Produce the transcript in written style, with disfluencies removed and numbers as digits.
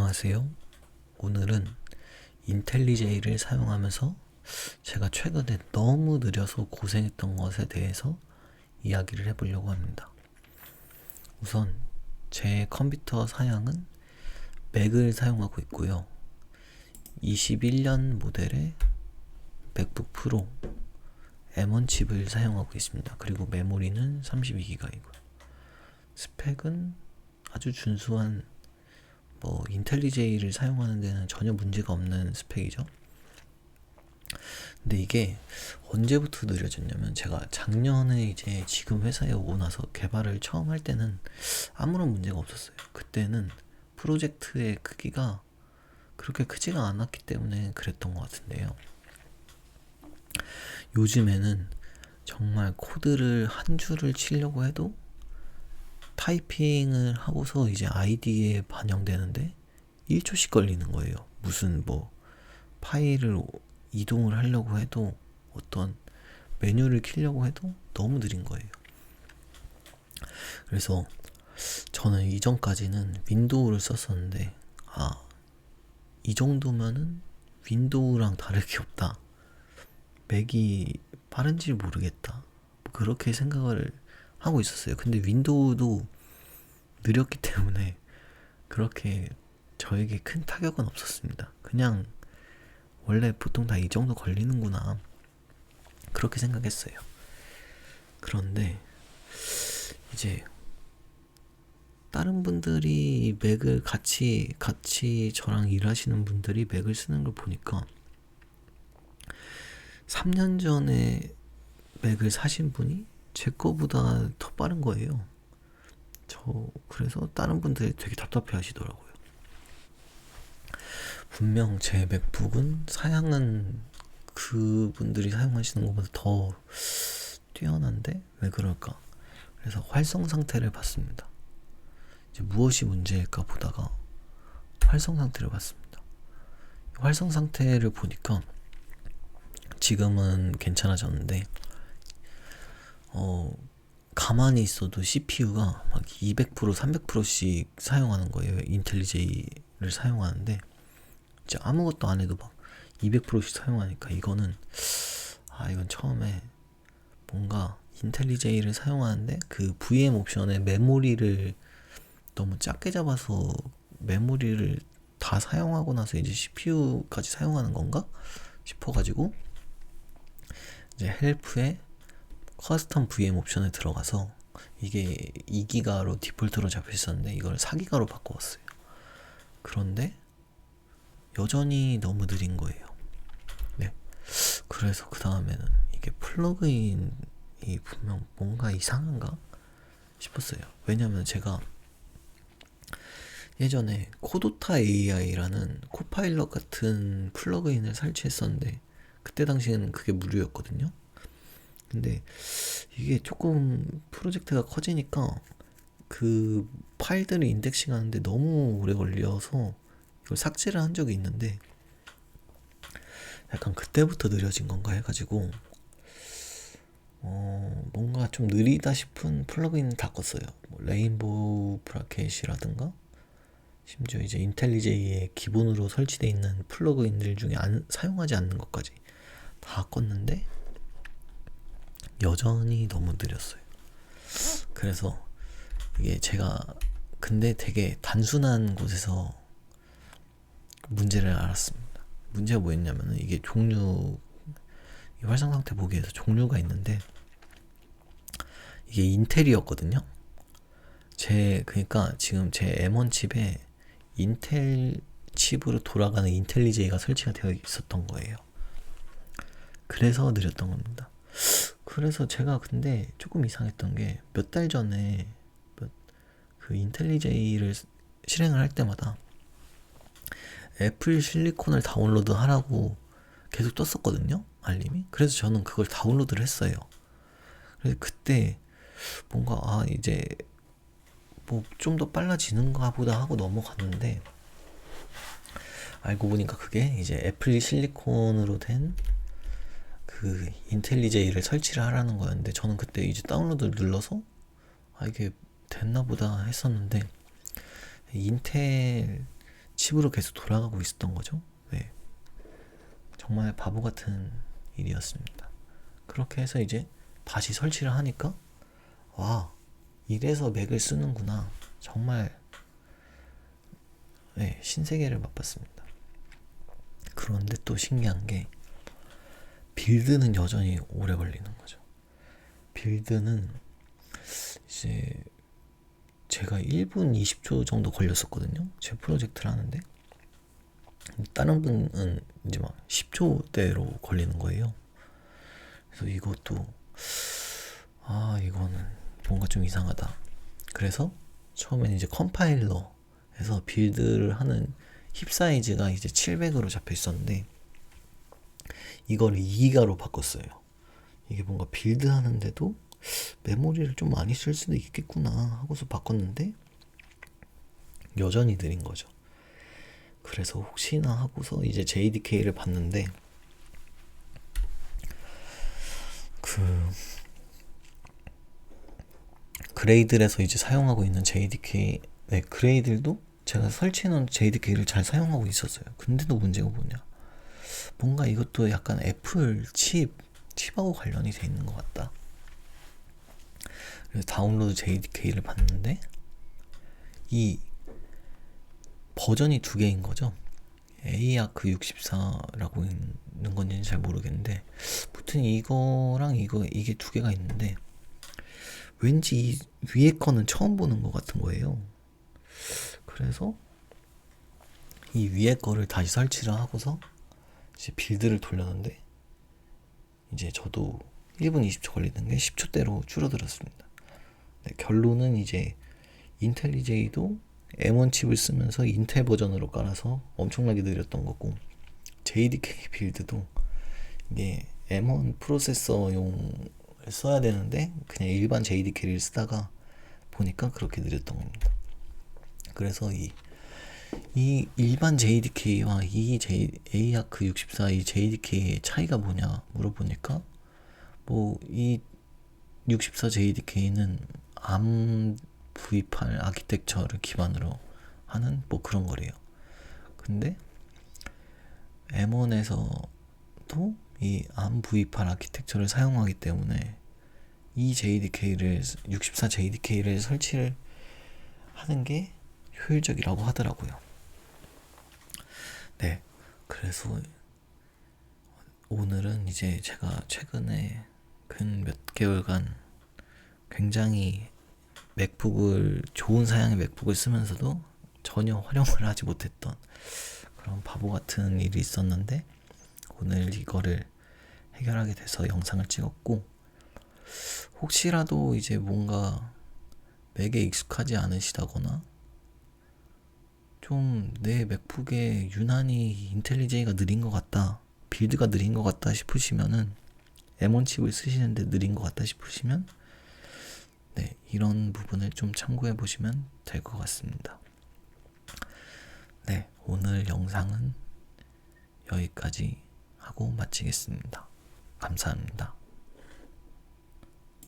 안녕하세요. 오늘은 인텔리제이를 사용하면서 제가 최근에 너무 느려서 고생했던 것에 대해서 이야기를 해보려고 합니다. 우선 제 컴퓨터 사양은 맥을 사용하고 있고요. 21년 모델의 맥북 프로 M1 칩을 사용하고 있습니다. 그리고 메모리는 32기가이고요. 스펙은 아주 준수한 인텔리제이를 사용하는 데는 전혀 문제가 없는 스펙이죠. 근데 이게 언제부터 느려졌냐면, 제가 작년에 이제 지금 회사에 오고 나서 개발을 처음 할 때는 아무런 문제가 없었어요. 그때는 프로젝트의 크기가 그렇게 크지가 않았기 때문에 그랬던 것 같은데요. 요즘에는 정말 코드를 한 줄을 치려고 해도 타이핑을 하고서 이제 아이디에 반영되는데 1초씩 걸리는 거예요. 무슨 파일을 이동을 하려고 해도, 어떤 메뉴를 키려고 해도 너무 느린 거예요. 그래서 저는 이전까지는 윈도우를 썼었는데, 이 정도면은 윈도우랑 다를 게 없다, 맥이 빠른지 모르겠다, 그렇게 생각을 하고 있었어요. 근데 윈도우도 느렸기 때문에 그렇게 저에게 큰 타격은 없었습니다. 그냥 원래 보통 다 이 정도 걸리는구나, 그렇게 생각했어요. 그런데 이제 다른 분들이 맥을 같이 저랑 일하시는 분들이 맥을 쓰는 걸 보니까 3년 전에 맥을 사신 분이 제 거보다 더 빠른 거예요. 그래서 다른 분들이 되게 답답해 하시더라고요. 분명 제 맥북은 사양은 그분들이 사용하시는 것보다 더 뛰어난데 왜 그럴까? 그래서 활성 상태를 봤습니다. 이제 무엇이 문제일까 보다가 활성 상태를 봤습니다. 활성 상태를 보니까 지금은 괜찮아졌는데, 가만히 있어도 CPU가 막 200%, 300%씩 사용하는 거예요. 인텔리제이를 사용하는데 이제 아무것도 안 해도 막 200%씩 사용하니까, 이건 처음에 뭔가 인텔리제이를 사용하는데 그 VM 옵션에 메모리를 너무 작게 잡아서 메모리를 다 사용하고 나서 이제 CPU까지 사용하는 건가 싶어가지고, 이제 헬프에 커스텀 VM 옵션에 들어가서, 이게 2기가로 디폴트로 잡혀 있었는데 이걸 4기가로 바꿔왔어요. 그런데 여전히 너무 느린 거예요. 네. 그래서 그 다음에는 이게 플러그인이 분명 뭔가 이상한가 싶었어요. 왜냐면 제가 예전에 코도타 AI라는 코파일럿 같은 플러그인을 설치했었는데, 그때 당시에는 그게 무료였거든요. 근데 이게 조금 프로젝트가 커지니까 그 파일들을 인덱싱 하는데 너무 오래 걸려서 이걸 삭제를 한 적이 있는데, 약간 그때부터 느려진 건가 해가지고 뭔가 좀 느리다 싶은 플러그인을 다 껐어요. 레인보우 브라켓이라든가, 심지어 이제 인텔리제이에 기본으로 설치되어 있는 플러그인들 중에 사용하지 않는 것까지 다 껐는데 여전히 너무 느렸어요. 그래서 이게 제가 근데 되게 단순한 곳에서 문제를 알았습니다. 문제가 뭐였냐면은, 이게 이 활성 상태 보기에서 종류가 있는데, 이게 인텔이었거든요. 그러니까 지금 제 M1 칩에 인텔 칩으로 돌아가는 인텔리제이가 설치가 되어 있었던 거예요. 그래서 느렸던 겁니다. 그래서 제가 근데 조금 이상했던 게, 몇 달 전에 그 인텔리제이를 실행을 할 때마다 애플 실리콘을 다운로드 하라고 계속 떴었거든요, 알림이. 그래서 저는 그걸 다운로드를 했어요. 그래서 그때 뭔가 이제 좀 더 빨라지는가 보다 하고 넘어갔는데, 알고 보니까 그게 이제 애플 실리콘으로 된 그 인텔리제이를 설치를 하라는 거였는데, 저는 그때 이제 다운로드를 눌러서 이게 됐나 보다 했었는데, 인텔 칩으로 계속 돌아가고 있었던 거죠. 네. 정말 바보 같은 일이었습니다. 그렇게 해서 이제 다시 설치를 하니까 와, 이래서 맥을 쓰는구나. 정말 네, 신세계를 맛봤습니다. 그런데 또 신기한 게 빌드는 여전히 오래 걸리는 거죠. 빌드는 이제 제가 1분 20초 정도 걸렸었거든요. 제 프로젝트를 하는데 다른 분은 이제 막 10초대로 걸리는 거예요. 그래서 이것도 이거는 뭔가 좀 이상하다. 그래서 처음엔 이제 컴파일러에서 빌드를 하는 힙 사이즈가 이제 700으로 잡혀 있었는데 이거를 2기가로 바꿨어요. 이게 뭔가 빌드 하는데도 메모리를 좀 많이 쓸 수도 있겠구나 하고서 바꿨는데 여전히 느린 거죠. 그래서 혹시나 하고서 이제 JDK를 봤는데 그레이들에서 이제 사용하고 있는 JDK, 네, 그레이들도 제가 설치해놓은 JDK를 잘 사용하고 있었어요. 근데도 문제가 뭐냐, 뭔가 이것도 약간 애플 칩하고 관련이 돼 있는 것 같다. 그래서 다운로드 JDK를 봤는데 이 버전이 두 개인 거죠. AARC 64라고 있는 건지는 잘 모르겠는데 무튼 이거랑 이게 두 개가 있는데 왠지 이 위에 거는 처음 보는 것 같은 거예요. 그래서 이 위에 거를 다시 설치를 하고서 이제 빌드를 돌렸는데 이제 저도 1분 20초 걸리는 게 10초대로 줄어들었습니다. 네, 결론은 이제 인텔리제이도 M1 칩을 쓰면서 인텔 버전으로 깔아서 엄청나게 느렸던 거고 JDK 빌드도 이게 M1 프로세서용 써야 되는데 그냥 일반 JDK를 쓰다가 보니까 그렇게 느렸던 겁니다. 그래서 이 일반 JDK와 이 AARC 64 이 JDK의 차이가 뭐냐 물어보니까 뭐 이 64 JDK는 ARM V8 아키텍처를 기반으로 하는 뭐 그런 거래요. 근데 M1에서도 이 ARM V8 아키텍처를 사용하기 때문에 이 JDK를 64 JDK를 설치를 하는 게 효율적이라고 하더라고요. 네, 그래서 오늘은 이제 제가 최근에 근 몇 개월간 굉장히 좋은 사양의 맥북을 쓰면서도 전혀 활용을 하지 못했던 그런 바보 같은 일이 있었는데 오늘 이거를 해결하게 돼서 영상을 찍었고, 혹시라도 이제 뭔가 맥에 익숙하지 않으시다거나 좀 내 맥북에 유난히 인텔리제이가 느린 것 같다, 빌드가 느린 것 같다 싶으시면은 M1 칩을 쓰시는데 느린 것 같다 싶으시면 네, 이런 부분을 좀 참고해 보시면 될 것 같습니다. 네, 오늘 영상은 여기까지 하고 마치겠습니다. 감사합니다.